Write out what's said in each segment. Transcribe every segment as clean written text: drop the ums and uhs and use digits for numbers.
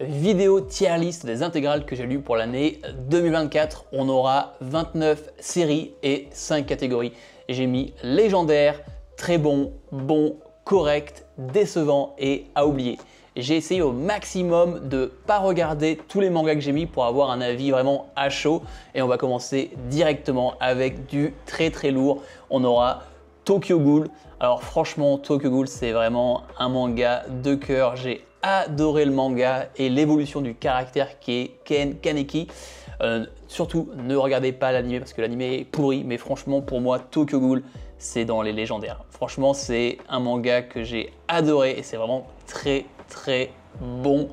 Vidéo tier list des intégrales que j'ai lues pour l'année 2024. On aura 29 séries et 5 catégories. J'ai mis légendaire, très bon, bon, correct, décevant et à oublier. J'ai essayé au maximum de ne pas regarder tous les mangas que j'ai mis pour avoir un avis vraiment à chaud. Et on va commencer directement avec du très lourd. On aura Tokyo Ghoul. Alors franchement, Tokyo Ghoul, c'est vraiment un manga de cœur. J'ai adoré le manga et l'évolution du caractère qui est Ken Kaneki. Surtout, ne regardez pas l'anime parce que l'anime est pourri, mais franchement, pour moi, Tokyo Ghoul, c'est dans les légendaires. Franchement, c'est un manga que j'ai adoré et c'est vraiment très bon.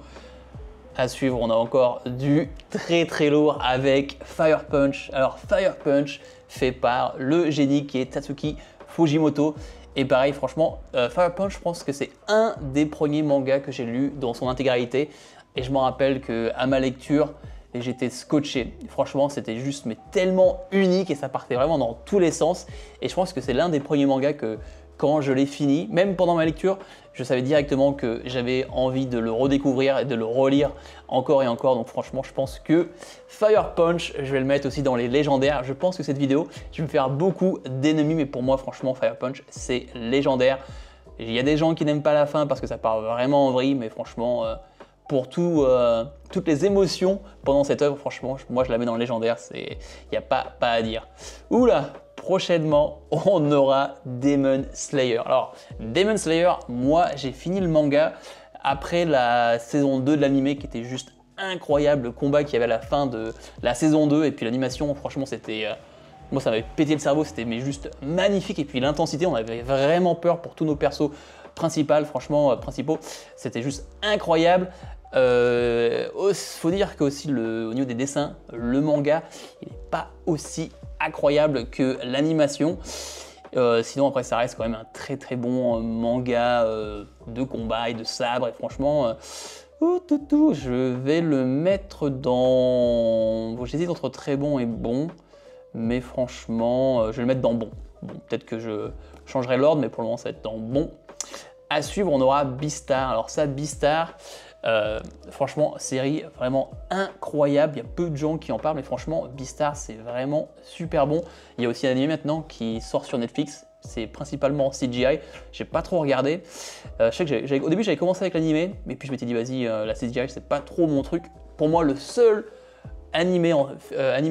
À suivre, on a encore du très lourd avec Fire Punch. Alors, Fire Punch fait par le génie qui est Tatsuki Fujimoto. Et pareil, franchement, Fire Punch, je pense que c'est un des premiers mangas que j'ai lu dans son intégralité. Et je m'en rappelle qu'à ma lecture, j'étais scotché. Franchement, c'était juste mais tellement unique et ça partait vraiment dans tous les sens. Et je pense que c'est l'un des premiers mangas que quand je l'ai fini, même pendant ma lecture, je savais directement que j'avais envie de le redécouvrir et de le relire encore et encore. Donc franchement, je pense que Fire Punch, je vais le mettre aussi dans les légendaires. Je pense que cette vidéo, je vais me faire beaucoup d'ennemis, mais pour moi, franchement, Fire Punch, c'est légendaire. Il y a des gens qui n'aiment pas la fin parce que ça part vraiment en vrille, mais franchement, pour toutes les émotions pendant cette œuvre, franchement, moi, je la mets dans le légendaire. Il n'y a pas à dire. Oula! Prochainement, on aura Demon Slayer. Alors, Demon Slayer, moi, j'ai fini le manga après la saison 2 de l'anime qui était juste incroyable. Le combat qu'il y avait à la fin de la saison 2 et puis l'animation, franchement, c'était... moi, ça m'avait pété le cerveau, c'était mais juste magnifique. Et puis l'intensité, on avait vraiment peur pour tous nos persos principaux, franchement, principaux. C'était juste incroyable. Faut dire qu'aussi au niveau des dessins, le manga, il n'est pas aussi incroyable que l'animation. Sinon après ça reste quand même un très bon manga de combat et de sabre et franchement je vais le mettre dans... Bon, j'hésite entre très bon et bon, mais franchement je vais le mettre dans bon. Bon, peut-être que je changerai l'ordre, mais pour le moment ça va être dans bon. À suivre, on aura Beastar. Alors ça, Beastar, franchement, série vraiment incroyable. Il y a peu de gens qui en parlent, mais franchement, Beastar, c'est vraiment super bon. Il y a aussi un anime maintenant qui sort sur Netflix. C'est principalement en CGI. J'ai pas trop regardé. Je sais que au début, j'avais commencé avec l'anime, mais puis je m'étais dit, vas-y, la CGI, c'est pas trop mon truc. Pour moi, le seul animé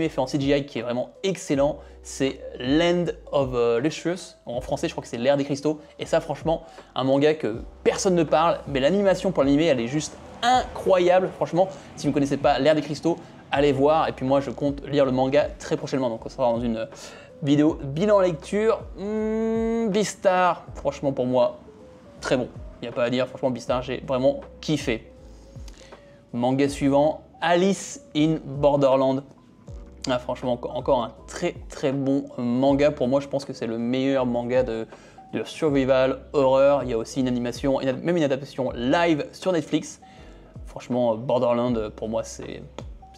fait en CGI qui est vraiment excellent, c'est Land of Lustrous. En français, je crois que c'est l'ère des cristaux. Et ça, franchement, un manga que personne ne parle, mais l'animation pour l'animé, elle est juste incroyable. Franchement, si vous ne connaissez pas l'ère des cristaux, allez voir. Et puis moi, je compte lire le manga très prochainement. Donc, on sera dans une vidéo bilan lecture. Beastar, franchement, pour moi, très bon. Il n'y a pas à dire. Franchement, Beastar, j'ai vraiment kiffé. Manga suivant, Alice in Borderland. Ah, franchement, encore un très bon manga. Pour moi, je pense que c'est le meilleur manga de survival horreur. Il y a aussi une animation, même une adaptation live sur Netflix. Franchement, Borderland, pour moi, c'est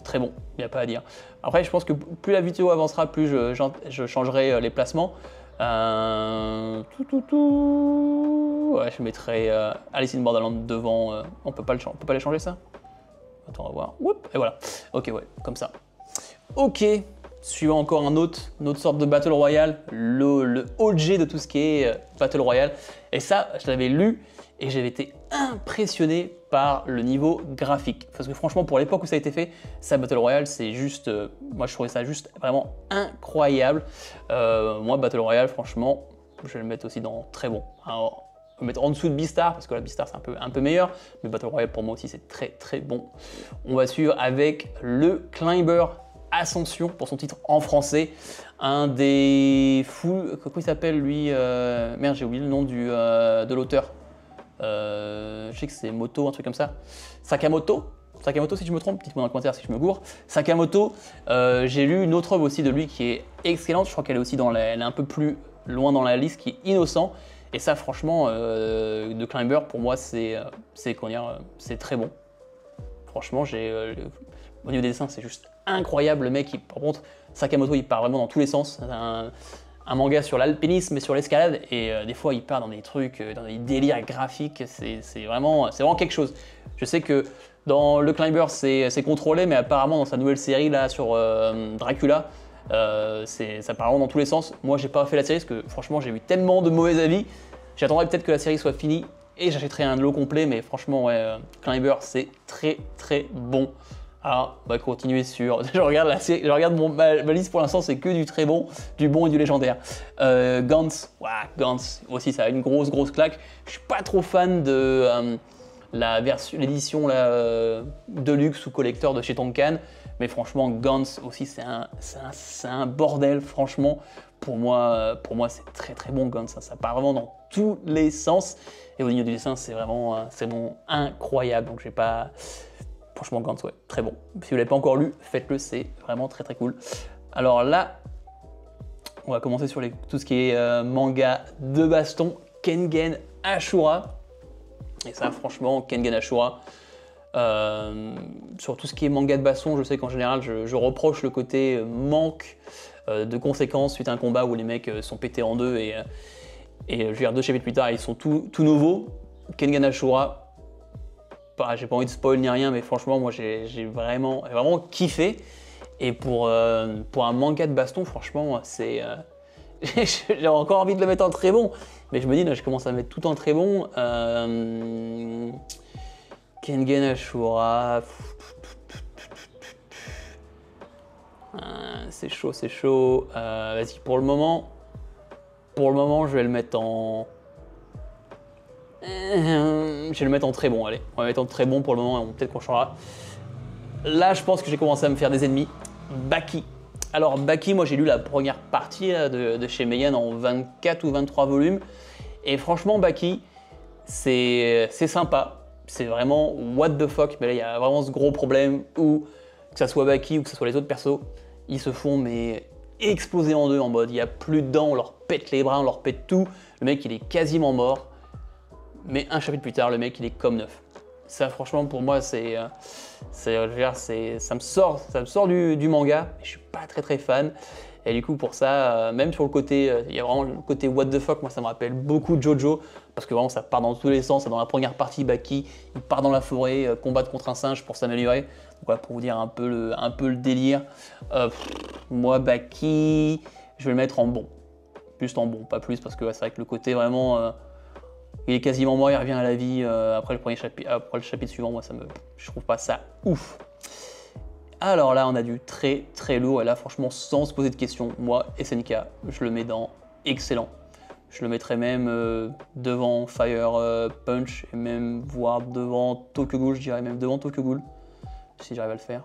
très bon. Il n'y a pas à dire. Après, je pense que plus la vidéo avancera, plus je changerai les placements. Ouais, je mettrai Alice in Borderland devant. On peut pas les changer, ça? Attends, on va voir. Oup, et voilà. Ok, ouais, comme ça. Ok, suivant encore une autre sorte de Battle Royale, le OG de tout ce qui est Battle Royale. Et ça, je l'avais lu et j'avais été impressionné par le niveau graphique. Parce que franchement, pour l'époque où ça a été fait, ça Battle Royale, c'est juste... moi, je trouvais ça juste vraiment incroyable. Moi, Battle Royale, franchement, je vais le mettre aussi dans très bon. Alors, on va mettre en dessous de Beastar, parce que la Beastar c'est un peu meilleur, mais Battle Royale pour moi aussi c'est très bon. On va suivre avec le Climber Ascension pour son titre en français. Un des fous, comment il s'appelle lui merde, j'ai oublié le nom de l'auteur. Je sais que c'est Moto, un truc comme ça. Sakamoto si je me trompe, dites-moi dans le commentaire si je me gourre. Sakamoto, j'ai lu une autre œuvre aussi de lui qui est excellente, je crois qu'elle est aussi elle est un peu plus loin dans la liste, qui est Innocent. Et ça, franchement, de Climber, pour moi, c'est très bon. Franchement, au niveau des dessins, c'est juste incroyable. Le mec, par contre, Sakamoto, il part vraiment dans tous les sens. C'est un manga sur l'alpinisme et sur l'escalade. Et des fois, il part dans des trucs, dans des délires graphiques. C'est vraiment quelque chose. Je sais que Dans le Climber, c'est contrôlé, mais apparemment dans sa nouvelle série là sur Dracula, ça part vraiment dans tous les sens. Moi, j'ai pas fait la série parce que franchement, j'ai eu tellement de mauvais avis. J'attendrai peut-être que la série soit finie et j'achèterai un lot complet, mais franchement, ouais, Climber, c'est très très bon. Alors, on va continuer sur. Je regarde ma liste pour l'instant, c'est que du très bon, du bon et du légendaire. Gantz, ouais, Gantz aussi, ça a une grosse claque. Je suis pas trop fan de l'édition Deluxe ou collector de chez Tonkan, mais franchement, Gantz aussi, c'est un bordel, franchement. Pour moi, c'est très très bon Gantz, ça part vraiment dans tous les sens. Et au niveau du dessin, c'est vraiment incroyable. Donc, j'ai pas. Franchement, Gantz, ouais, très bon. Si vous ne l'avez pas encore lu, faites-le, c'est vraiment très très cool. Alors là, on va commencer sur tout ce qui est manga de baston. Kengen Ashura. Et ça, franchement, Kengen Ashura. Sur tout ce qui est manga de baston, je sais qu'en général, je reproche le côté manque de conséquences suite à un combat où les mecs sont pétés en deux et je veux dire, 2 chapitres plus tard, ils sont tout nouveaux. Kengen Ashura. J'ai pas envie de spoil ni rien, mais franchement, moi j'ai vraiment kiffé. Et pour un manga de baston, franchement, c'est. J'ai encore envie de le mettre en très bon, mais je me dis, là, je commence à mettre tout en très bon. Kengen Ashura. C'est chaud. Vas-y, pour le moment, je vais le mettre en. Je vais le mettre en très bon, allez. On va le mettre en très bon pour le moment, peut-être qu'on changera. Là, je pense que j'ai commencé à me faire des ennemis. Baki. Alors, Baki, moi j'ai lu la première partie là, de chez Meian en 24 ou 23 volumes. Et franchement, Baki, c'est sympa. C'est vraiment what the fuck. Mais là, il y a vraiment ce gros problème où, que ça soit Baki ou que ce soit les autres persos, ils se font mais exploser en deux en mode il n'y a plus de dents, on leur pète les bras, on leur pète tout. Le mec, il est quasiment mort. Mais un chapitre plus tard, le mec, il est comme neuf. Ça, franchement, pour moi, ça me sort du manga. Mais je suis pas très fan. Et du coup, pour ça, même sur le côté, il y a vraiment le côté what the fuck. Moi, ça me rappelle beaucoup Jojo parce que vraiment, ça part dans tous les sens. Dans la première partie, Baki, il part dans la forêt, combattre contre un singe pour s'améliorer. Donc voilà, pour vous dire un peu le délire. Moi, Baki, je vais le mettre en bon. Juste en bon, pas plus parce que ouais, c'est vrai que le côté vraiment. Il est quasiment mort, il revient à la vie après le chapitre suivant. Moi, je trouve pas ça ouf. Alors là, on a du très lourd. Et là, franchement, sans se poser de questions, moi, SNK, je le mets dans excellent. Je le mettrais même devant Fire Punch et même voire devant Tokyo Ghoul. Je dirais même devant Tokyo Ghoul, si j'arrive à le faire.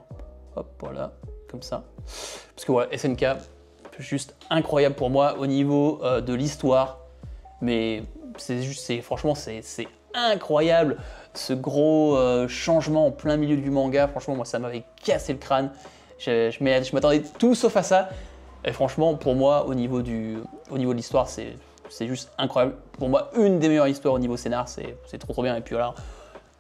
Hop, voilà, comme ça. Parce que ouais, SNK, juste incroyable pour moi au niveau de l'histoire. Mais franchement, c'est incroyable ce gros changement en plein milieu du manga. Franchement, moi, ça m'avait cassé le crâne. Je m'attendais tout sauf à ça. Et franchement, pour moi, au niveau de l'histoire, c'est juste incroyable. Pour moi, une des meilleures histoires au niveau scénar, c'est trop bien. Et puis voilà,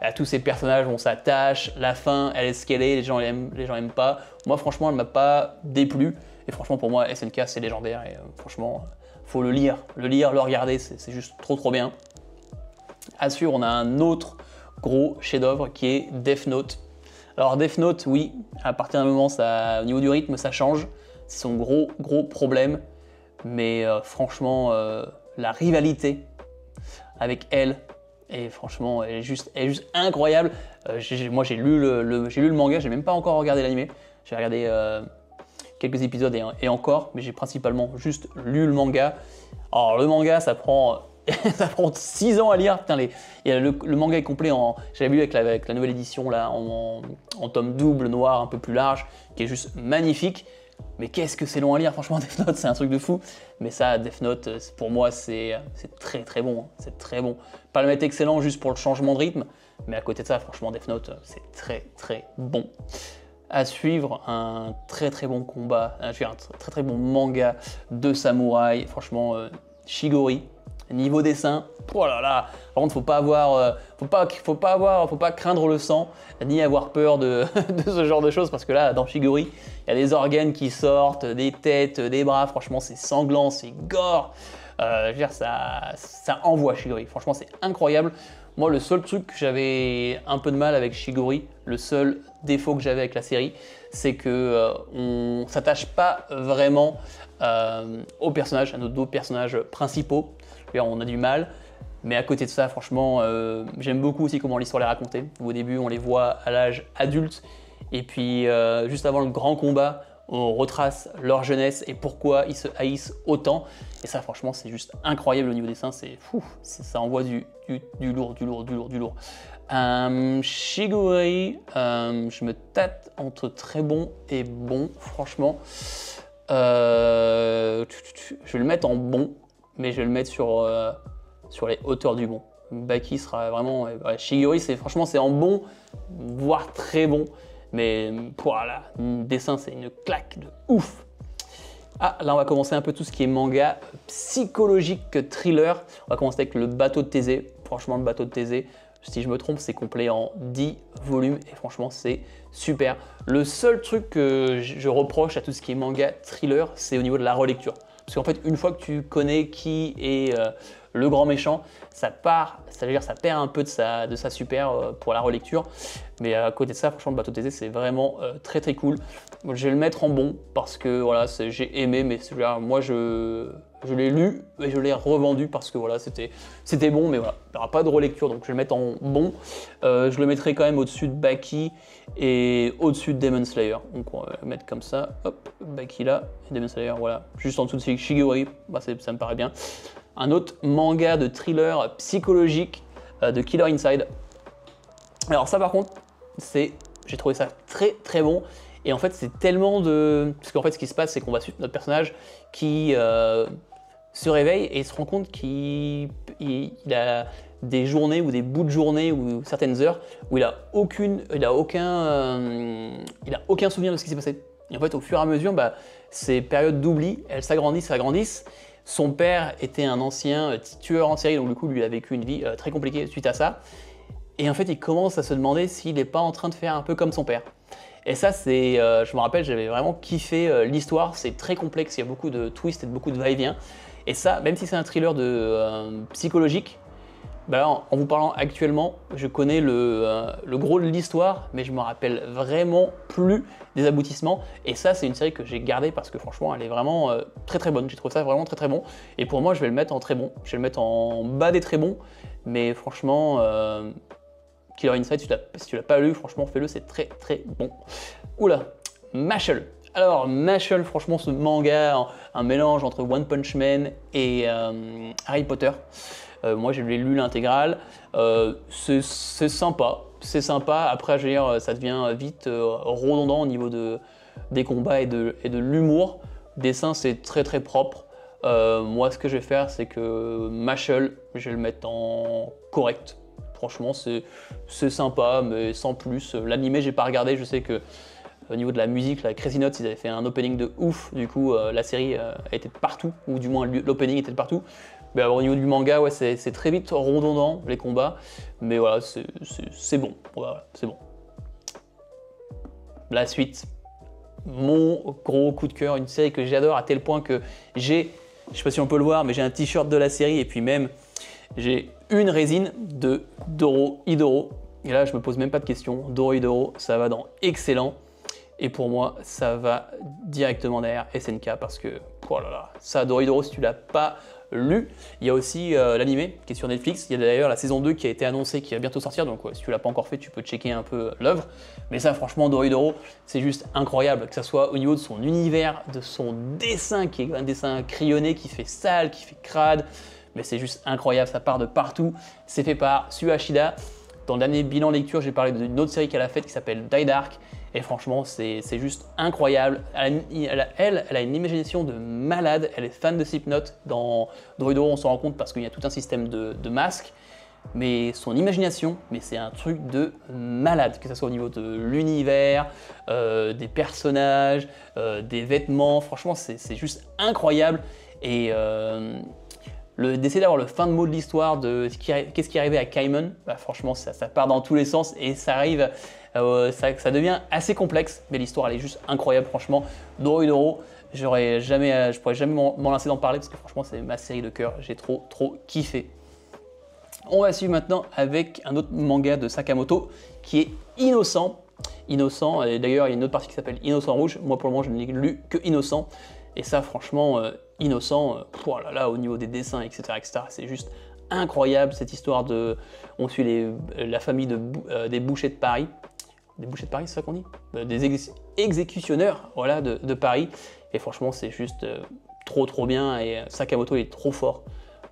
à tous ces personnages, on s'attache. La fin, elle est ce qu'elle est. Les gens l'aiment pas. Moi, franchement, elle m'a pas déplu. Et franchement, pour moi, SNK, c'est légendaire. Et franchement, faut le lire, le regarder, c'est juste trop bien. À suivre, on a un autre gros chef-d'œuvre qui est Death Note. Alors Death Note, oui, à partir d'un moment, au niveau du rythme, ça change. C'est son gros problème. Mais franchement, la rivalité avec elle, et franchement, elle est juste incroyable. Moi, j'ai lu le manga, j'ai même pas encore regardé l'anime. J'ai regardé quelques épisodes et encore, mais j'ai principalement juste lu le manga. Alors le manga, ça prend 6 ans à lire. Putain, le manga est complet j'avais lu avec la nouvelle édition là, en tome double noir un peu plus large, qui est juste magnifique. Mais qu'est-ce que c'est long à lire, franchement. Death Note, c'est un truc de fou. Mais ça, Death Note, pour moi, c'est très bon. C'est très bon. Pas le mettre excellent juste pour le changement de rythme, mais à côté de ça, franchement, Death Note, c'est très bon. À suivre, un très bon combat, un très bon manga de samouraï, franchement, Shigori. Niveau dessin, oh là là. Par contre, faut pas craindre le sang, ni avoir peur de ce genre de choses, parce que là, dans Shigori, il y a des organes qui sortent, des têtes, des bras. Franchement, c'est sanglant, c'est gore. Je veux dire, ça envoie Shigori. Franchement, c'est incroyable. Moi, le seul truc que j'avais un peu de mal avec Shigori, le seul défaut que j'avais avec la série, c'est que on s'attache pas vraiment aux personnages, à nos deux personnages principaux. D'ailleurs, on a du mal. Mais à côté de ça, franchement, j'aime beaucoup aussi comment l'histoire est racontée. Au début, on les voit à l'âge adulte. Et puis, juste avant le grand combat, on retrace leur jeunesse et pourquoi ils se haïssent autant. Et ça, franchement, c'est juste incroyable au niveau dessin. C'est fou, ça envoie du lourd, du lourd, du lourd, du lourd. Shigori, je me tâte entre très bon et bon, franchement. Je vais le mettre en bon, mais je vais le mettre sur les hauteurs du bon. Baki sera vraiment... Ouais, Shigori, franchement, c'est en bon, voire très bon. Mais voilà, le dessin, c'est une claque de ouf. Ah, là, on va commencer un peu tout ce qui est manga psychologique, thriller. On va commencer avec le bateau de Thésée. Franchement, le bateau de Thésée, si je me trompe, c'est complet en 10 volumes. Et franchement, c'est super. Le seul truc que je reproche à tout ce qui est manga thriller, c'est au niveau de la relecture. Parce qu'en fait, une fois que tu connais qui est le grand méchant, ça veut dire ça perd un peu de sa super pour la relecture. Mais à côté de ça, franchement, le bateau de Thésée, c'est vraiment très très cool. Je vais le mettre en bon parce que voilà, j'ai aimé, mais moi je l'ai lu et je l'ai revendu parce que voilà, c'était bon, mais voilà, il n'y aura pas de relecture, donc je vais le mettre en bon. Je le mettrai quand même au-dessus de Baki et au-dessus de Demon Slayer. Donc on va le mettre comme ça, hop, Baki là, et Demon Slayer, voilà, juste en dessous de Shigori, bah, ça me paraît bien. Un autre manga de thriller psychologique de Killer Inside. Alors ça par contre, j'ai trouvé ça très très bon. Et en fait, c'est tellement de... Parce qu'en fait, ce qui se passe, c'est qu'on va suivre notre personnage qui se réveille et se rend compte qu'il a des journées ou des bouts de journée ou certaines heures où il a aucun souvenir de ce qui s'est passé. Et en fait, au fur et à mesure, bah, ces périodes d'oubli, elles s'agrandissent. Son père était un ancien tueur en série, donc du coup, lui a vécu une vie très compliquée suite à ça. Et en fait, il commence à se demander s'il n'est pas en train de faire un peu comme son père. Et ça, je me rappelle, j'avais vraiment kiffé l'histoire. C'est très complexe, il y a beaucoup de twists et beaucoup de va-et-vient. Et ça, même si c'est un thriller psychologique, bah là, en vous parlant actuellement, je connais le gros de l'histoire, mais je me rappelle vraiment plus des aboutissements. Et ça, c'est une série que j'ai gardée parce que franchement, elle est vraiment très très bonne. J'ai trouvé ça vraiment très très bon. Et pour moi, je vais le mettre en très bon. Je vais le mettre en bas des très bons. Mais franchement... Killer Inside, si tu l'as pas lu, franchement, fais-le, c'est très très bon. Oula, Mashle. Alors, Mashle, franchement, ce manga, un mélange entre One Punch Man et Harry Potter. Moi, je l'ai lu l'intégrale. C'est sympa, c'est sympa. Après, je veux dire, ça devient vite redondant au niveau des combats et de l'humour. Dessin, c'est très très propre. Moi, ce que je vais faire, c'est que Mashle, je vais le mettre en correct. Franchement, c'est sympa, mais sans plus. L'animé, j'ai pas regardé. Je sais que au niveau de la musique, la Crazy Notes, ils avaient fait un opening de ouf. Du coup, la série était de partout, ou du moins l'opening était de partout. Mais au niveau du manga, ouais, c'est très vite redondant les combats. Mais voilà, c'est bon. Voilà, c'est bon. La suite, mon gros coup de cœur, une série que j'adore à tel point que je sais pas si on peut le voir, mais j'ai un t-shirt de la série et puis même j'ai une résine de Dorohedoro. Et là, je me pose même pas de questions. Dorohedoro, ça va dans excellent. Et pour moi, ça va directement derrière SNK parce que, oh là là, ça, Dorohedoro, si tu l'as pas lu, il y a aussi l'animé qui est sur Netflix. Il y a d'ailleurs la saison 2 qui a été annoncée, qui va bientôt sortir. Donc, ouais, si tu l'as pas encore fait, tu peux checker un peu l'œuvre. Mais ça, franchement, Dorohedoro, c'est juste incroyable. Que ça soit au niveau de son univers, de son dessin, qui est un dessin crayonné, qui fait sale, qui fait crade. Mais c'est juste incroyable, ça part de partout. C'est fait par Sue Ashida. Dans le dernier bilan lecture, j'ai parlé d'une autre série qu'elle a faite qui s'appelle Die Dark. Et franchement, c'est juste incroyable. Elle a une imagination de malade. Elle est fan de Slipknot. Dans Dorohedoro, on s'en rend compte parce qu'il y a tout un système de masques. Mais son imagination, c'est un truc de malade. Que ce soit au niveau de l'univers, des personnages, des vêtements. Franchement, c'est juste incroyable. Et... d'essayer d'avoir le fin de mot de l'histoire de qu'est-ce qui arrivait à Kaimon, bah franchement ça part dans tous les sens et ça arrive, ça devient assez complexe, mais l'histoire elle est juste incroyable franchement. Dorohedoro, je pourrais jamais m'en lasser d'en parler parce que franchement c'est ma série de cœur, j'ai trop kiffé. On va suivre maintenant avec un autre manga de Sakamoto qui est Innocent. Innocent, et d'ailleurs il y a une autre partie qui s'appelle Innocent Rouge. Moi pour le moment je n'ai lu que Innocent. Et ça franchement, Innocent, oh là là, au niveau des dessins, etc., c'est juste incroyable cette histoire de... On suit la famille des bouchers de Paris. Des bouchers de Paris, c'est ça qu'on dit? Des exécutionneurs, voilà, de Paris. Et franchement c'est juste trop bien. Et Sakamoto il est trop fort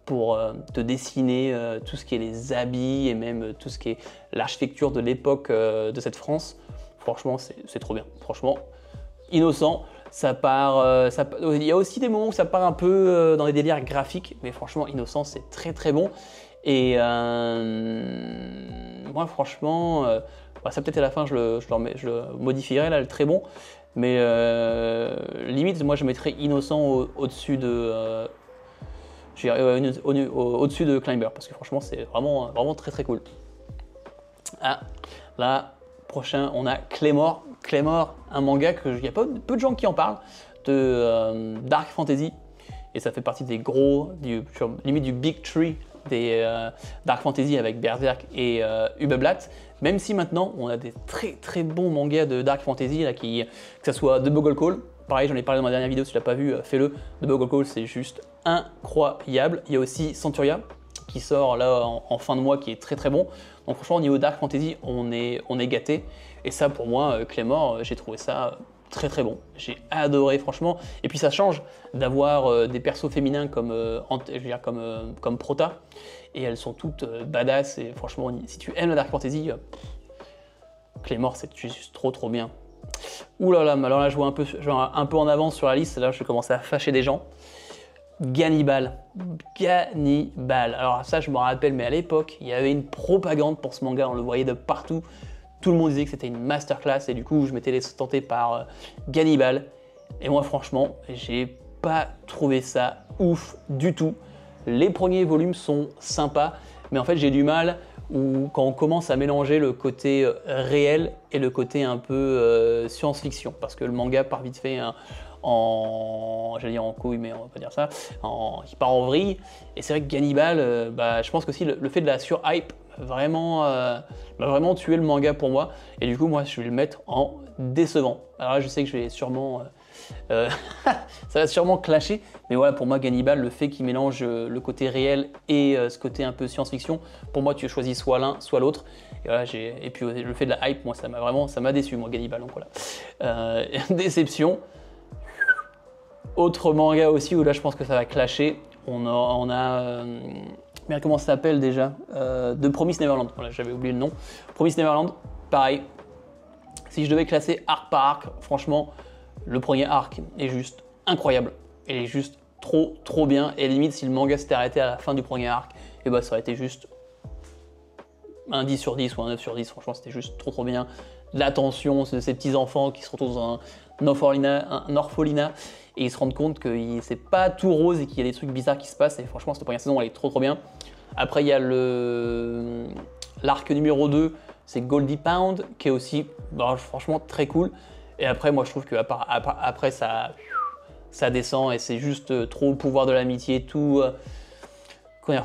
pour te dessiner tout ce qui est les habits et même tout ce qui est l'architecture de l'époque de cette France. Franchement, c'est trop bien. Franchement, Innocent, ça part... il y a aussi des moments où ça part un peu dans des délires graphiques, mais franchement, Innocent, c'est très bon. Et moi, franchement, ça peut-être à la fin, je le modifierai, là, le très bon. Mais limite, moi, je mettrais Innocent au-dessus de... au-dessus de Climber, parce que franchement c'est vraiment très cool. Ah, là, prochain, on a Claymore. Claymore, un manga il y a peu de gens qui en parlent, de Dark Fantasy, et ça fait partie des gros, limite du Big Tree des Dark Fantasy avec Berserk et Ubeblatt, même si maintenant on a des très bons mangas de Dark Fantasy, là, que ce soit The Bogle Call. Pareil, j'en ai parlé dans ma dernière vidéo, si tu l'as pas vu, fais-le. The Bogle Call, c'est juste incroyable. Il y a aussi Centuria qui sort là en fin de mois, qui est très bon. Donc franchement, au niveau Dark Fantasy, on est gâté. Et ça, pour moi, Claymore, j'ai trouvé ça très bon. J'ai adoré, franchement. Et puis ça change d'avoir des persos féminins comme Prota. Et elles sont toutes badass. Et franchement, si tu aimes la Dark Fantasy, Claymore, c'est juste trop bien. Ouh là là, alors là je vois un peu en avance sur la liste, là je vais commencer à fâcher des gens. Gannibal. Alors ça je me rappelle, mais à l'époque il y avait une propagande pour ce manga, on le voyait de partout. Tout le monde disait que c'était une masterclass et du coup je m'étais laissé tenter par Gannibal. Et moi franchement, j'ai pas trouvé ça ouf du tout. Les premiers volumes sont sympas, mais en fait j'ai du mal quand on commence à mélanger le côté réel et le côté un peu science-fiction, parce que le manga part vite fait j'allais dire en couille, mais on va pas dire ça, il part en vrille. Et c'est vrai que Gannibal, je pense qu'aussi le fait de la surhype va vraiment tuer le manga pour moi. Et du coup, moi, je vais le mettre en décevant. Alors là, je sais que je vais sûrement... ça va sûrement clasher, mais voilà, pour moi Gannibal, le fait qu'il mélange le côté réel et ce côté un peu science-fiction, pour moi tu choisis soit l'un soit l'autre. Et voilà, et puis le fait de la hype, moi ça m'a déçu, moi Gannibal, donc voilà. Déception. Autre manga aussi où là je pense que ça va clasher, on a mais comment ça s'appelle déjà, de Promise Neverland, voilà, j'avais oublié le nom. Promise Neverland, pareil, si je devais classer arc par arc, franchement le premier arc est juste incroyable, il est juste trop bien, et limite si le manga s'était arrêté à la fin du premier arc, et ça aurait été juste un 10 sur 10 ou un 9 sur 10, franchement c'était juste trop bien. La tension, ces petits enfants qui se retrouvent dans un orphelinat et ils se rendent compte que c'est pas tout rose et qu'il y a des trucs bizarres qui se passent, et franchement cette première saison elle est trop bien. Après il y a l'arc numéro 2, c'est Goldie Pound, qui est aussi franchement très cool. Et après, moi, je trouve qu'après, ça descend et c'est juste trop pouvoir de l'amitié, tout rentre,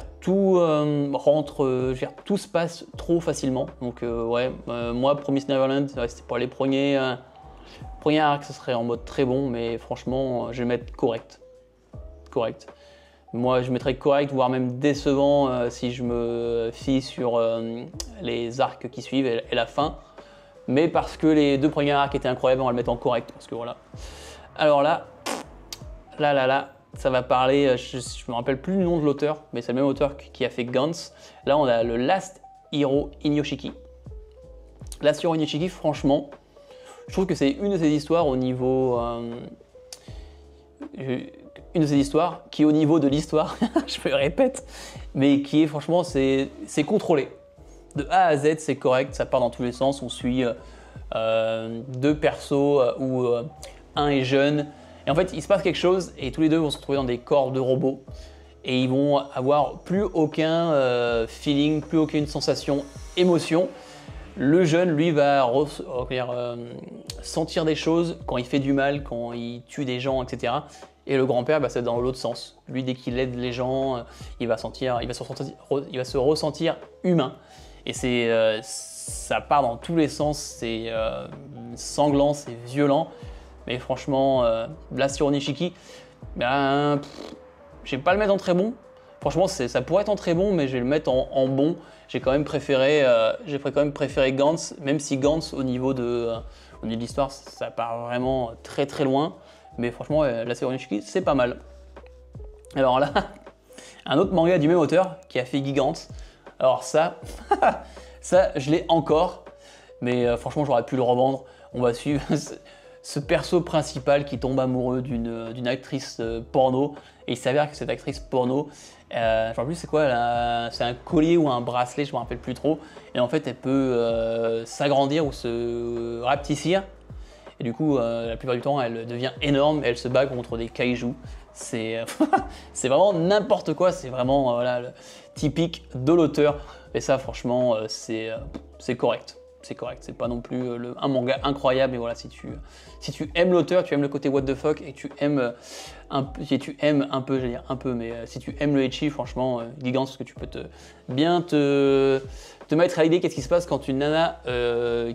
tout se passe trop facilement. Donc, moi, Promise Neverland, c'était pour les premiers arcs, ce serait en mode très bon, mais franchement, je vais mettre correct. Moi, je mettrais correct, voire même décevant si je me fie sur les arcs qui suivent et la fin. Mais parce que les deux premiers arcs étaient incroyables, on va le mettre en correct, parce que voilà. Alors là, ça va parler, je me rappelle plus le nom de l'auteur, mais c'est le même auteur qui a fait Gantz. Là, on a le Last Hero Inyoshiki. Last Hero Inyoshiki, franchement, je trouve que c'est une de ces histoires au niveau... une de ces histoires qui, au niveau de l'histoire, je me répète, mais qui est franchement, c'est contrôlé. De A à Z, c'est correct, ça part dans tous les sens. On suit deux persos où un est jeune. Et en fait, il se passe quelque chose et tous les deux vont se retrouver dans des corps de robots. Et ils vont avoir plus aucun feeling, plus aucune sensation, émotion. Le jeune, lui, va sentir des choses quand il fait du mal, quand il tue des gens, etc. Et le grand-père, bah, c'est dans l'autre sens. Lui, dès qu'il aide les gens, il va se ressentir humain. Et ça part dans tous les sens, c'est sanglant, c'est violent. Mais franchement, là sur Nishiki, ben, je vais pas le mettre en très bon. Franchement, ça pourrait être en très bon, mais je vais le mettre en bon. J'ai quand même préféré Gantz, même si Gantz, au niveau de l'histoire, ça part vraiment très très loin. Mais franchement, la série Nishiki, c'est pas mal. Alors là, un autre manga du même auteur qui a fait Gigantz. Alors ça, ça je l'ai encore, mais franchement, j'aurais pu le revendre. On va suivre ce perso principal qui tombe amoureux d'une actrice porno. Et il s'avère que cette actrice porno, je ne sais plus c'est quoi, c'est un collier ou un bracelet, je ne me rappelle plus trop. Et en fait, elle peut s'agrandir ou se rapetissir. Et du coup, la plupart du temps, elle devient énorme et elle se bat contre des kaijus. C'est vraiment n'importe quoi, c'est vraiment le typique de l'auteur. Et ça, franchement, c'est correct. C'est correct, c'est pas non plus un manga incroyable. Mais voilà, si tu aimes l'auteur, tu aimes le côté what the fuck et tu aimes un peu, j'allais dire un peu, mais si tu aimes le ecchi, franchement, Gigantz, parce que tu peux bien te mettre à l'idée qu'est-ce qui se passe quand une nana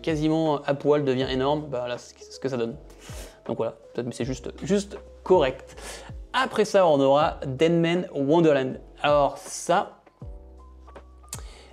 quasiment à poil devient énorme, bah là, c'est ce que ça donne. Donc voilà, mais c'est juste correct. Après ça, on aura Denman Wonderland. Alors ça,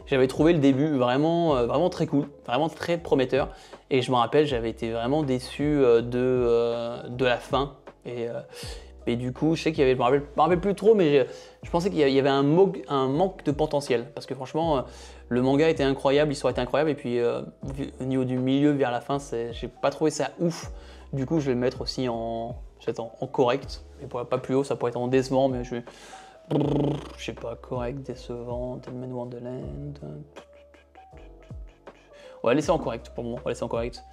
j'avais trouvé le début vraiment très cool, vraiment très prometteur. Et je me rappelle, j'avais été vraiment déçu de la fin. Et du coup, je sais qu'il y avait, je me rappelle plus trop, mais je pensais qu'il y avait un manque de potentiel. Parce que franchement, le manga était incroyable, l'histoire était incroyable. Et puis au niveau du milieu vers la fin, j'ai pas trouvé ça ouf. Du coup, je vais le mettre aussi en correct. Mais pas plus haut, ça pourrait être en décevant, mais je sais pas, correct, décevant, Denman Wonderland. On va laisser en correct pour moi, on va laisser en correct.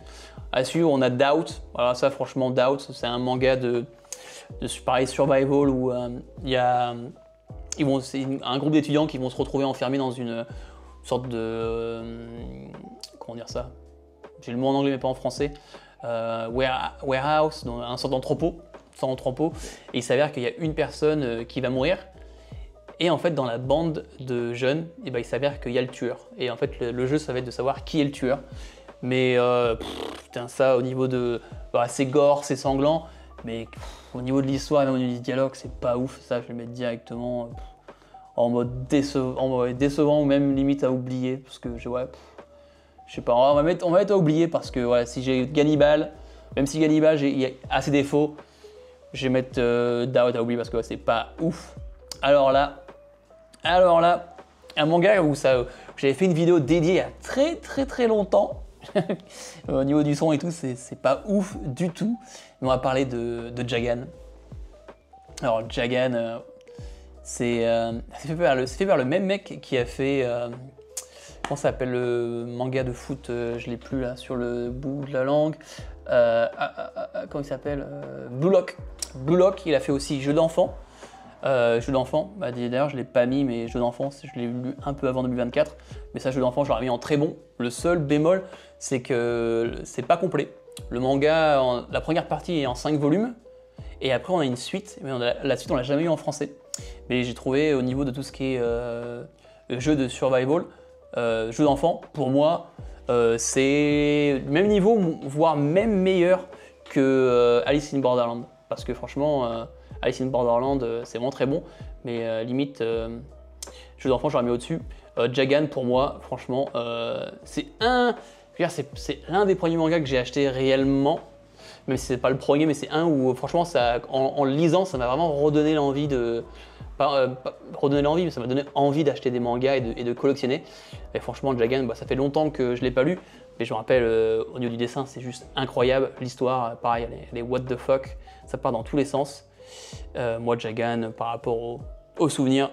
À suivre, on a Doubt. Voilà, ça franchement, Doubt, c'est un manga de pareil, survival où c'est un groupe d'étudiants qui vont se retrouver enfermés dans une sorte de comment dire ça, j'ai le mot en anglais mais pas en français, warehouse, dans un sorte d'entrepôt, et il s'avère qu'il y a une personne qui va mourir. Et en fait, dans la bande de jeunes, il s'avère qu'il y a le tueur. Et en fait, le jeu, ça va être de savoir qui est le tueur. Mais putain, ça, au niveau de... c'est gore, c'est sanglant, mais au niveau de l'histoire et même au niveau du dialogue, c'est pas ouf. Ça, je vais le mettre directement en mode décevant ou même limite à oublier. Parce que, je sais pas, on va mettre à oublier parce que voilà, si j'ai Gannibal, même si Gannibal, il y a assez défauts, je vais mettre Doubt à oublier parce que c'est pas ouf. Alors là, un manga où j'avais fait une vidéo dédiée il y a très longtemps. Au niveau du son et tout, c'est pas ouf du tout. On va parler de Jagan. Alors Jagan, c'est fait par le même mec qui a fait... comment ça s'appelle le manga de foot, je l'ai plus là sur le bout de la langue. Comment il s'appelle Blue Lock. Blue Lock, il a fait aussi Jeux d'enfant. Jeux d'enfant, d'ailleurs je l'ai pas mis, mais Jeux d'enfant, je l'ai lu un peu avant 2024. Mais ça, Jeux d'enfant, je l'aurais mis en très bon. Le seul bémol, c'est que c'est pas complet. Le manga, la première partie est en 5 volumes. Et après, on a une suite. Mais la suite, on l'a jamais eu en français. Mais j'ai trouvé au niveau de tout ce qui est jeu de survival, jeu d'enfant, pour moi, c'est le même niveau, voire même meilleur que Alice in Borderland. Parce que franchement, Alice in Borderland, c'est vraiment très bon. Mais limite, jeu d'enfant, j'aurais mis au-dessus. Jagan, pour moi, franchement, c'est l'un des premiers mangas que j'ai acheté réellement. Même si c'est pas le premier, mais c'est un où franchement, en le lisant, ça m'a vraiment redonné l'envie de... redonner l'envie, mais ça m'a donné envie d'acheter des mangas et de collectionner. Et franchement, Jagan, ça fait longtemps que je l'ai pas lu, mais je me rappelle, au niveau du dessin, c'est juste incroyable. L'histoire, pareil, elle est what the fuck, ça part dans tous les sens. Moi, Jagan, par rapport aux souvenirs,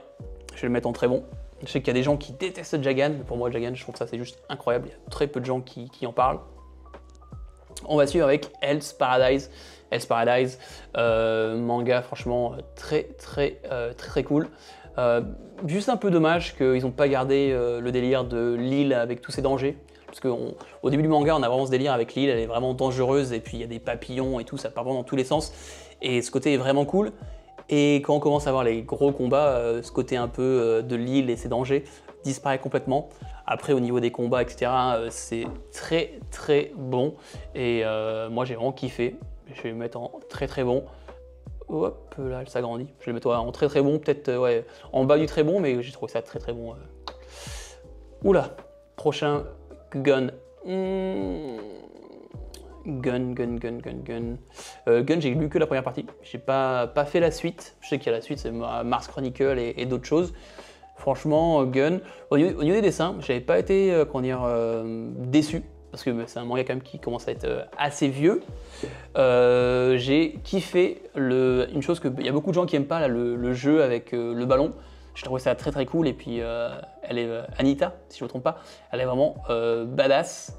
je vais le mettre en très bon. Je sais qu'il y a des gens qui détestent Jagan, mais pour moi, Jagan, je trouve que ça c'est juste incroyable. Il y a très peu de gens qui en parlent. On va suivre avec Hell's Paradise. Hell's Paradise, manga franchement très cool. Juste un peu dommage qu'ils n'ont pas gardé le délire de l'île avec tous ses dangers. Parce qu'au début du manga, on a vraiment ce délire avec l'île, elle est vraiment dangereuse, et puis il y a des papillons et tout, ça part vraiment dans tous les sens. Et ce côté est vraiment cool. Et quand on commence à voir les gros combats, ce côté un peu de l'île et ses dangers disparaît complètement. Après, au niveau des combats, etc., c'est très très bon. Et moi, j'ai vraiment kiffé. Je vais le mettre en très très bon. Hop, là, elle s'agrandit. Je vais le mettre en très très bon, peut-être ouais, en bas du très bon, mais j'ai trouvé ça très très bon. Oula, prochain Gun. Gun. Gun, j'ai lu que la première partie. J'ai pas fait la suite. Je sais qu'il y a la suite, c'est Mars Chronicle et d'autres choses. Franchement, Gun. Au niveau des dessins, j'avais pas été déçu. Parce que c'est un manga quand même qui commence à être assez vieux. J'ai kiffé une chose il y a beaucoup de gens qui aiment pas, là, le jeu avec le ballon. Je trouvais ça très très cool. Et puis elle est Anita, si je ne me trompe pas. Elle est vraiment badass.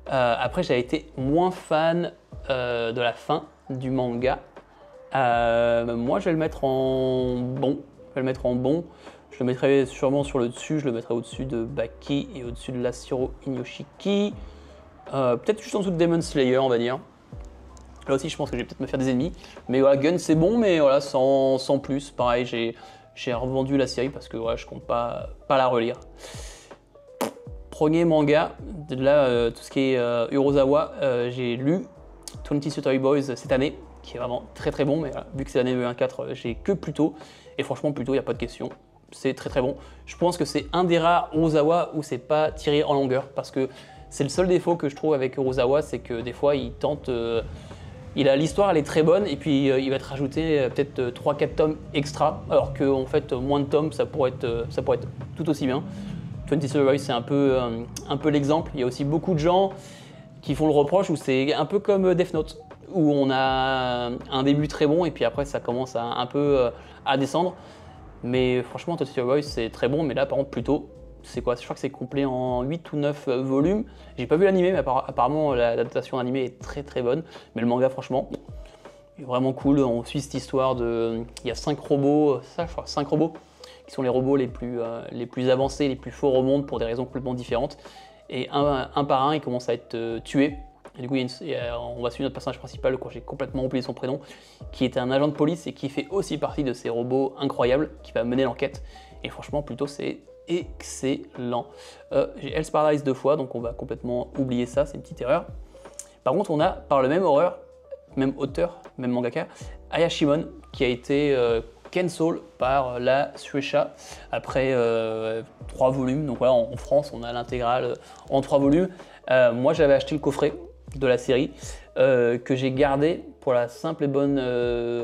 Après, j'avais été moins fan de la fin du manga. Moi, je vais le mettre en bon. Je le mettrai sûrement sur le dessus. Je le mettrai au-dessus de Baki et au-dessus de l'Ashiro Inyoshiki. Peut-être juste en dessous de Demon Slayer, on va dire. Là aussi, je pense que je vais peut-être me faire des ennemis. Mais voilà, Gun, c'est bon, mais voilà, sans plus. Pareil, j'ai revendu la série parce que voilà, je compte pas la relire. Premier manga, là, tout ce qui est Urasawa, j'ai lu 20 Century Boys cette année, qui est vraiment très très bon, mais voilà, vu que c'est l'année 1.4, j'ai que Pluto, et franchement Pluto, il n'y a pas de question, c'est très très bon. Je pense que c'est un des rares Urasawa où c'est pas tiré en longueur, parce que c'est le seul défaut que je trouve avec Urasawa, c'est que des fois il tente... l'histoire elle est très bonne, et puis il va te rajouter peut-être 3-4 tomes extra, alors qu'en fait moins de tomes ça pourrait être tout aussi bien. 20 Century Boys, c'est un peu l'exemple. Il y a aussi beaucoup de gens qui font le reproche où c'est un peu comme Death Note, où on a un début très bon et puis après ça commence un peu à descendre. Mais franchement, 20 Century Boys, c'est très bon, mais là par contre plutôt, c'est quoi? Je crois que c'est complet en 8 ou 9 volumes. J'ai pas vu l'animé, mais apparemment l'adaptation animée est très très bonne. Mais le manga, franchement, est vraiment cool. On suit cette histoire de... Il y a 5 robots, ça je crois, 5 robots, qui sont les robots les plus avancés, les plus forts au monde pour des raisons complètement différentes. Et un par un, ils commencent à être tués. Et du coup, on va suivre notre personnage principal, quand j'ai complètement oublié son prénom, qui était un agent de police et qui fait aussi partie de ces robots incroyables, qui va mener l'enquête. Et franchement, plutôt, c'est excellent. J'ai Hell's Paradise 2 fois, donc on va complètement oublier ça, c'est une petite erreur. Par contre, on a, par le même même auteur, même mangaka, Ayashimon, qui a été cancel par la Shueisha après 3 volumes. Donc voilà, en France, on a l'intégrale en 3 volumes. Moi, j'avais acheté le coffret de la série que j'ai gardé pour la simple et bonne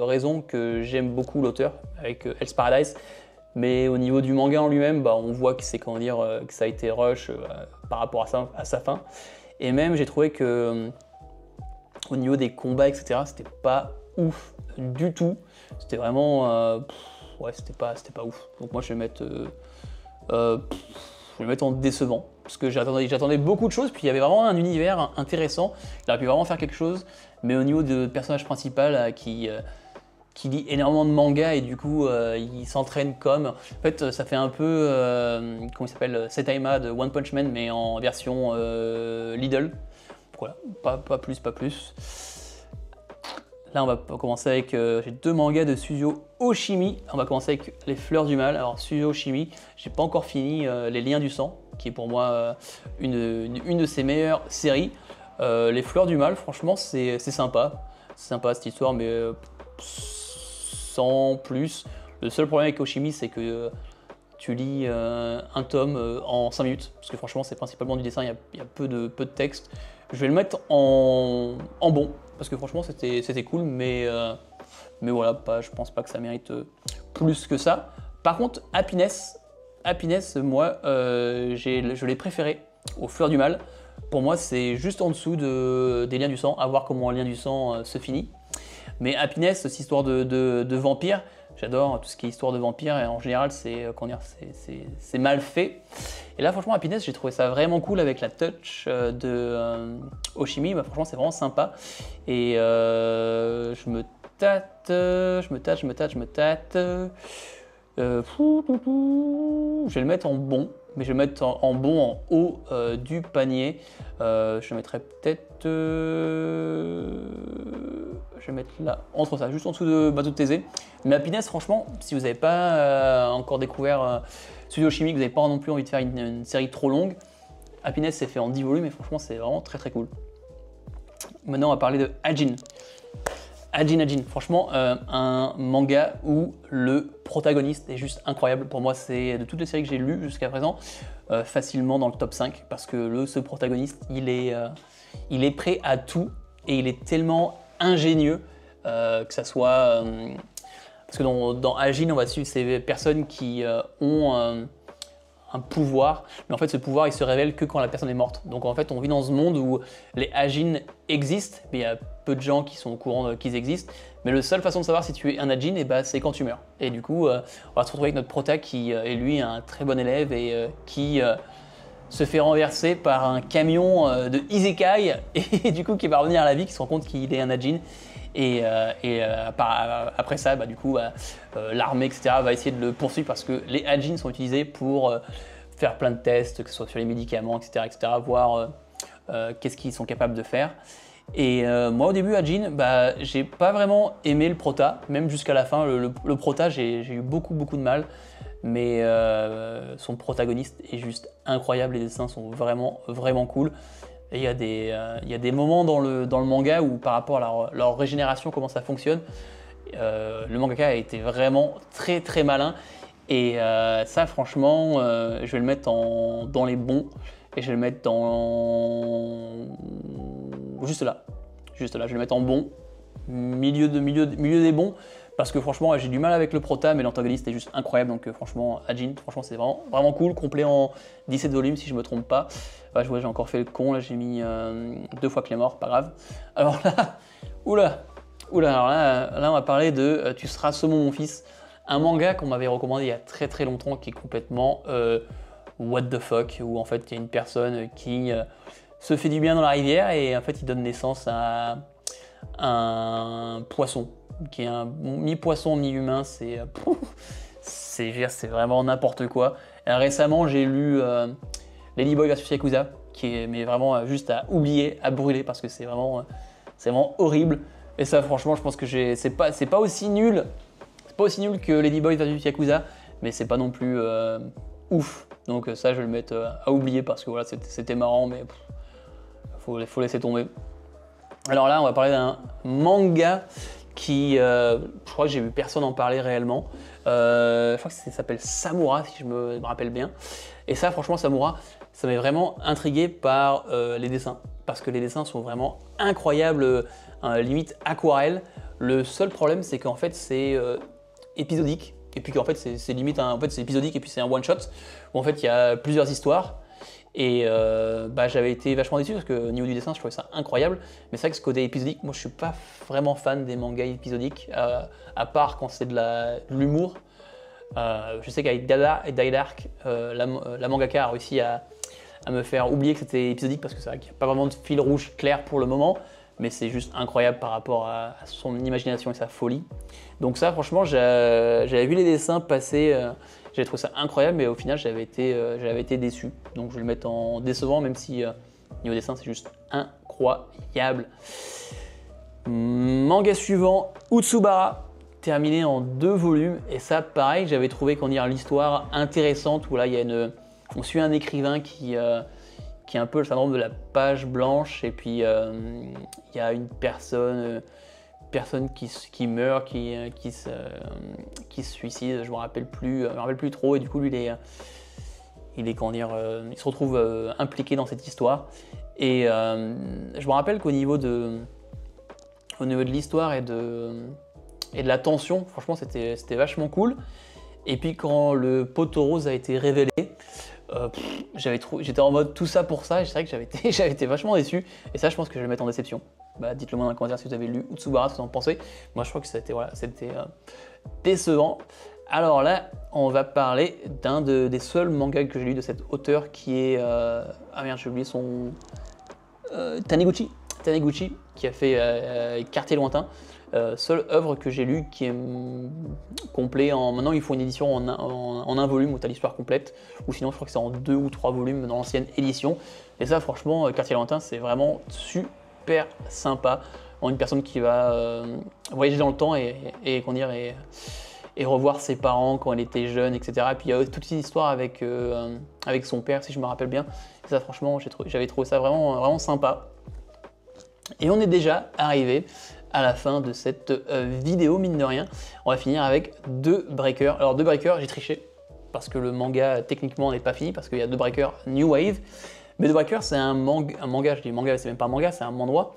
raison que j'aime beaucoup l'auteur avec Hell's Paradise. Mais au niveau du manga en lui-même, on voit que c'est que ça a été rush par rapport à sa fin. Et même, j'ai trouvé que au niveau des combats, etc., c'était pas ouf du tout. C'était vraiment... ouais, c'était pas ouf. Donc moi, je vais le mettre en décevant. Parce que j'attendais beaucoup de choses, puis il y avait vraiment un univers intéressant. Il aurait pu vraiment faire quelque chose. Mais au niveau du personnage principal qui lit énormément de mangas et du coup, il s'entraîne comme... En fait, ça fait un peu... comment il s'appelle? Setaima de One Punch Man, mais en version Lidl. Voilà, pas plus. Là, on va commencer avec... j'ai 2 mangas de Suzuo Oshimi. On va commencer avec Les Fleurs du Mal. Alors, Suzuo Oshimi, j'ai pas encore fini Les Liens du Sang, qui est pour moi une de ses meilleures séries. Les Fleurs du Mal, franchement, c'est sympa. C'est sympa cette histoire, mais sans plus. Le seul problème avec Oshimi, c'est que tu lis un tome en 5 minutes. Parce que franchement, c'est principalement du dessin, il y a peu de texte. Je vais le mettre en bon, parce que franchement c'était cool, mais voilà, je pense pas que ça mérite plus que ça. Par contre, Happiness, moi, je l'ai préféré aux Fleurs du Mal. Pour moi, c'est juste en dessous des Liens du Sang, à voir comment un Lien du Sang se finit. Mais Happiness, cette histoire de vampire, j'adore tout ce qui est histoire de vampire, et en général, c'est mal fait. Et là, franchement, Happiness, j'ai trouvé ça vraiment cool avec la touch de Oshimi. Franchement, c'est vraiment sympa. Et je me tâte. Je vais le mettre en bon. mais je vais mettre en bon en haut du panier. Je mettrai peut-être... je vais mettre là, entre ça, juste en dessous de Bateau de Thésée. Mais Happiness, franchement, si vous n'avez pas encore découvert Studio Chimie, que vous n'avez pas non plus envie de faire une série trop longue, Happiness c'est fait en 10 volumes et franchement c'est vraiment très très cool. Maintenant on va parler de Hajin. Hajin, franchement un manga où le protagoniste est juste incroyable. Pour moi c'est de toutes les séries que j'ai lues jusqu'à présent facilement dans le top 5 parce que ce protagoniste il est prêt à tout et il est tellement ingénieux que ça soit... parce que dans Hajin on va suivre ces personnes qui ont un pouvoir, mais en fait ce pouvoir il se révèle que quand la personne est morte. Donc en fait on vit dans ce monde où les Hajin existent, mais il y a peu de gens qui sont au courant qu'ils existent, mais la seule façon de savoir si tu es un Hajin, c'est quand tu meurs. Et du coup on va se retrouver avec notre prota qui est lui un très bon élève et qui se fait renverser par un camion de Isekai et du coup qui va revenir à la vie, qui se rend compte qu'il est un Hajin. Et après ça, du coup, l'armée, etc., va essayer de le poursuivre parce que les Hajin sont utilisés pour faire plein de tests, que ce soit sur les médicaments, etc., voir qu'est-ce qu'ils sont capables de faire. Et moi, au début, Hajin, j'ai pas vraiment aimé le prota, même jusqu'à la fin. Le prota, j'ai eu beaucoup de mal, mais son protagoniste est juste incroyable. Les dessins sont vraiment cool. Et il y a des moments dans le manga où par rapport à leur régénération, comment ça fonctionne, le mangaka a été vraiment très malin. Et ça franchement, je vais le mettre dans les bons et je vais le mettre juste là, je vais le mettre en bon, milieu des bons. Parce que franchement, j'ai du mal avec le prota, mais l'antagoniste est juste incroyable. Donc franchement, Hajin, franchement, c'est vraiment cool. Complet en 17 volumes, si je me trompe pas. J'ai encore fait le con, là, j'ai mis 2 fois Clémor, pas grave. Alors là, oula, alors là, on va parler de Tu seras saumon, mon fils. Un manga qu'on m'avait recommandé il y a très longtemps, qui est complètement what the fuck, où en fait, il y a une personne qui se fait du bien dans la rivière et en fait, il donne naissance à un poisson qui est un mi-poisson, mi-humain, c'est vraiment n'importe quoi. Et récemment, j'ai lu Ladyboy vs Yakuza, qui est mais vraiment juste à oublier, à brûler, parce que c'est vraiment horrible. Et ça, franchement, je pense que c'est pas aussi nul que Ladyboy vs Yakuza, mais c'est pas non plus ouf. Donc ça, je vais le mettre à oublier, parce que voilà, c'était marrant, mais faut laisser tomber. Alors là, on va parler d'un manga qui, je crois que j'ai vu personne en parler réellement. Je crois que ça s'appelle Samura, si je me rappelle bien. Et ça, franchement, Samura, ça m'est vraiment intrigué par les dessins. Parce que les dessins sont vraiment incroyables, limite aquarelle. Le seul problème, c'est qu'en fait, c'est épisodique. Et puis qu'en fait, c'est limite, c'est épisodique et puis c'est un one-shot. Où en fait, il y a plusieurs histoires. Et j'avais été vachement déçu parce que au niveau du dessin, je trouvais ça incroyable. Mais c'est vrai que ce côté épisodique, moi je suis pas vraiment fan des mangas épisodiques, à part quand c'est de l'humour. Je sais qu'avec Dada et Daidark, la mangaka a réussi à me faire oublier que c'était épisodique parce que c'est vrai qu'il n'y a pas vraiment de fil rouge clair pour le moment. Mais c'est juste incroyable par rapport à son imagination et sa folie. Donc ça, franchement, j'avais vu les dessins passer. J'avais trouvé ça incroyable, mais au final, j'avais été déçu. Donc je vais le mettre en décevant, même si niveau dessin, c'est juste incroyable. Manga suivant, Utsubara, terminé en 2 volumes. Et ça, pareil, j'avais trouvé qu'on dirait l'histoire intéressante, où là, on suit un écrivain qui a un peu le syndrome de la page blanche. Et puis, il y a une personne qui meurt, qui se suicide, je me rappelle plus trop, et du coup lui il se retrouve impliqué dans cette histoire. Et je me rappelle qu'au niveau de l'histoire et de la tension, franchement c'était vachement cool. Et puis quand le poteau rose a été révélé, j'étais en mode tout ça pour ça, et c'est vrai que j'avais été vachement déçu. Et ça, je pense que je vais le mettre en déception. Dites-le moi dans les commentaires si vous avez lu Utsubara, ce que vous en pensez. Moi, je crois que c'était décevant. Alors là, on va parler d'un des seuls mangas que j'ai lu de cet auteur qui est... Ah merde, j'ai oublié son... Taniguchi Taniguchi qui a fait Quartier Lointain. Seule œuvre que j'ai lue qui est complet. Maintenant, ils font une édition en un volume où tu as l'histoire complète, ou sinon, je crois que c'est en 2 ou 3 volumes dans l'ancienne édition. Et ça, franchement, Quartier Lointain, c'est vraiment super sympa. Une personne qui va voyager dans le temps et revoir ses parents quand elle était jeune, etc. Et puis il y a toute une histoire avec son père, si je me rappelle bien. Et ça, franchement, j'avais trouvé ça vraiment sympa. Et on est déjà arrivé à la fin de cette vidéo, mine de rien. On va finir avec 2 breakers. Alors 2 breakers, j'ai triché, parce que le manga, techniquement, n'est pas fini, parce qu'il y a 2 breakers New Wave. Mais The Breaker, c'est un manga, je dis manga, c'est même pas un manga, c'est un manhwa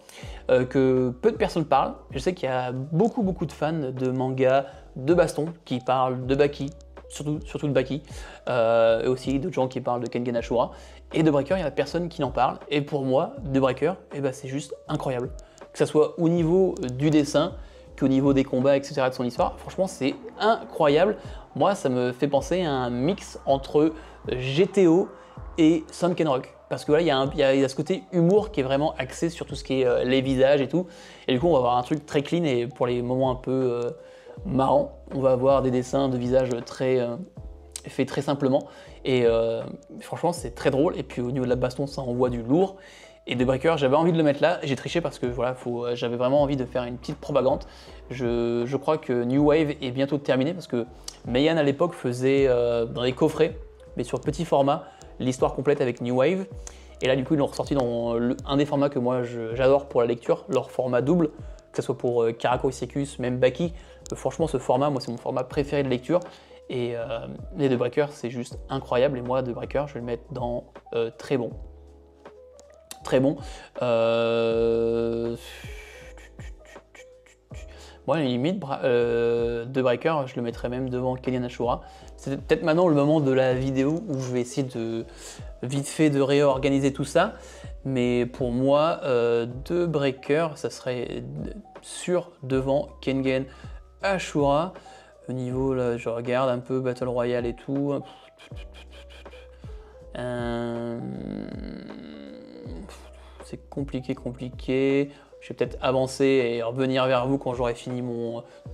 que peu de personnes parlent. Je sais qu'il y a beaucoup de fans de manga, de baston, qui parlent de Baki, surtout de Baki, et aussi d'autres gens qui parlent de Kengan Ashura. Et The Breaker, il y a personne qui n'en parle. Et pour moi, The Breaker, c'est juste incroyable. Que ça soit au niveau du dessin, qu'au niveau des combats, etc., de son histoire, franchement, c'est incroyable. Moi, ça me fait penser à un mix entre GTO et Sunken Rock. Parce que là, il y a ce côté humour qui est vraiment axé sur tout ce qui est les visages et tout. Et du coup, on va avoir un truc très clean et pour les moments un peu marrants, on va avoir des dessins de visages faits très simplement. Et franchement, c'est très drôle. Et puis au niveau de la baston, ça envoie du lourd. Et The Breaker, j'avais envie de le mettre là. J'ai triché parce que voilà, j'avais vraiment envie de faire une petite propagande. Je crois que New Wave est bientôt terminé parce que Meian à l'époque faisait dans les coffrets, mais sur petit format, l'histoire complète avec New Wave. Et là, du coup, ils l'ont ressorti dans un des formats que moi j'adore pour la lecture, leur format double, que ce soit pour Karako Isekus, même Baki. Franchement, ce format, moi, c'est mon format préféré de lecture. Et les The Breaker, c'est juste incroyable. Et moi, The Breaker, je vais le mettre dans très bon. Très bon. Moi, à la limite, The Breaker, je le mettrais même devant Kengan Ashura. C'est peut-être maintenant le moment de la vidéo où je vais essayer de vite fait de réorganiser tout ça. Mais pour moi, The Breaker, ça serait sûr devant Kengan Ashura. Au niveau, là, je regarde un peu Battle Royale et tout. C'est compliqué. Je vais peut-être avancer et revenir vers vous quand j'aurai fini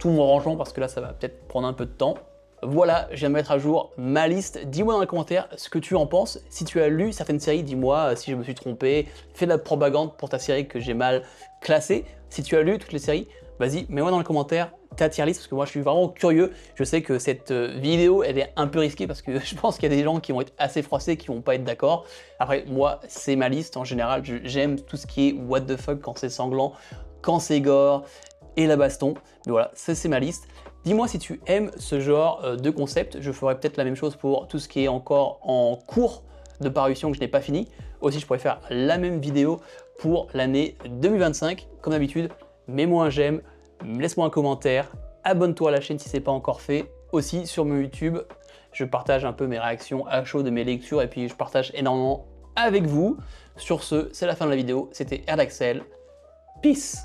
tout mon rangement parce que là, ça va peut-être prendre un peu de temps. Voilà, je viens de mettre à jour ma liste. Dis-moi dans les commentaires ce que tu en penses. Si tu as lu certaines séries, dis-moi si je me suis trompé. Fais de la propagande pour ta série que j'ai mal classée. Si tu as lu toutes les séries, vas-y, mets-moi dans les commentaires ta tier list parce que moi je suis vraiment curieux. Je sais que cette vidéo elle est un peu risquée parce que je pense qu'il y a des gens qui vont être assez froissés, qui vont pas être d'accord. Après moi c'est ma liste en général, j'aime tout ce qui est what the fuck quand c'est sanglant, quand c'est gore et la baston. Mais voilà, ça c'est ma liste. Dis-moi si tu aimes ce genre de concept. Je ferai peut-être la même chose pour tout ce qui est encore en cours de parution que je n'ai pas fini. Aussi je pourrais faire la même vidéo pour l'année 2025. Comme d'habitude, mets-moi un j'aime, laisse-moi un commentaire, abonne-toi à la chaîne si ce n'est pas encore fait. Aussi sur mon YouTube, je partage un peu mes réactions à chaud de mes lectures et puis je partage énormément avec vous. Sur ce, c'est la fin de la vidéo. C'était Erdaxel. Peace!